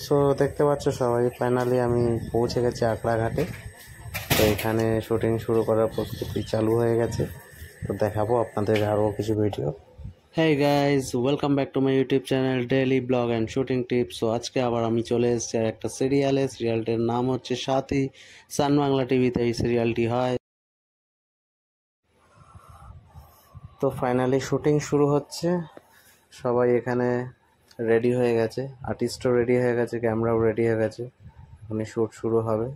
So দেখতে পাচ্ছ সবাই, ফাইনালি আমি পৌঁছে গেছি আকড়া ঘাটে। তো এখানে শুটিং শুরু করার প্রস্তুতি চালু হয়ে গেছে। তো দেখাবো আপনাদের আরও কিছু video. Hey guys, welcome back to my YouTube channel daily blog and shooting tips. So আজকে আবার আমি চলে এসেছি আর একটা সিরিয়ালটির নাম হচ্ছে সাথী। সান বাংলা টিভিতে এই সিরিয়ালটি হয়। তো ফাইনালি শুটিং শুরু হচ্ছে, সবাই এখানে রেডি হয়ে গেছে, আর্টিস্টও রেডি হয়ে গেছে, ক্যামেরাও রেডি হয়ে গেছে। এখানে শ্যুট শুরু হবে।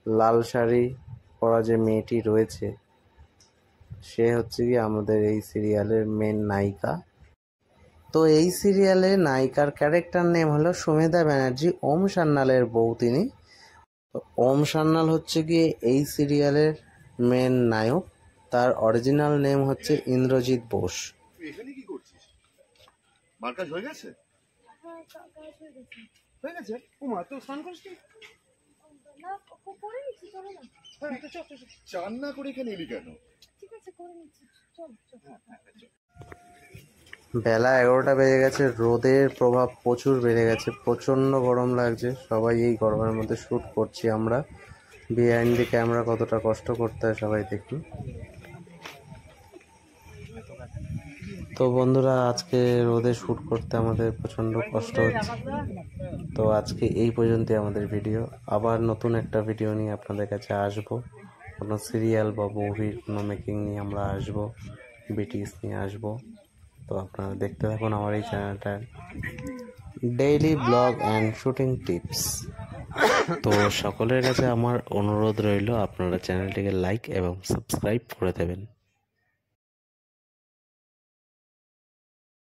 লাল শাড়ি পরা যে মেয়েটি রয়েছে সে হচ্ছে কি আমাদের এই সিরিয়ালের মেন নায়িকা। তো এই সিরিয়ালে নায়িকার ক্যারেক্টার নেম হলো সুমেধা ব্যানার্জি, ওম সান্যালের বউ তিনি। ওম সান্যাল হচ্ছে গিয়ে এই সিরিয়ালের মেন নায়ক। তার অরিজিনাল নেম হচ্ছে ইন্দ্রজিৎ বোস। এখানে কি করছিস? মার কাজ হয়ে গেছে? হ্যাঁ, কাজ হয়ে গেছে। হয়ে গেছে? ওমা, তো স্নান করিসনি? না, করে নিচ্ছি, চলো না। হ্যাঁ, চল। চান না করে এখানে এলি কেন? ঠিক আছে, করে নিচ্ছি, চল। বেলা 11টা বেজে গেছে, রোদের প্রভাব প্রচুর বেড়ে গেছে, প্রচণ্ড গরম লাগছে। সবাই এই গরমের মধ্যে শ্যুট করছি আমরা। বিহাইন্ড দি ক্যামেরা কতটা কষ্ট করতে হয় সবাই দেখুন। তো বন্ধুরা, আজকে রোদে শ্যুট করতে আমাদের প্রচণ্ড কষ্ট হচ্ছে। তো আজকে এই পর্যন্তই আমাদের ভিডিও। আবার নতুন একটা ভিডিও নিয়ে আপনাদের কাছে আসবো। কোনো সিরিয়াল বা মুভির কোনো মেকিং নিয়ে আমরা আসবো, বিটিএস নিয়ে আসবো। তো আপনারা দেখতে থাকুন আমার এই চ্যানেলটা daily blog and shooting tips. তো সকলের কাছে আমার অনুরোধ রইল, আপনারা চ্যানেলটিকে লাইক এবং সাবস্ক্রাইব করে দেবেন।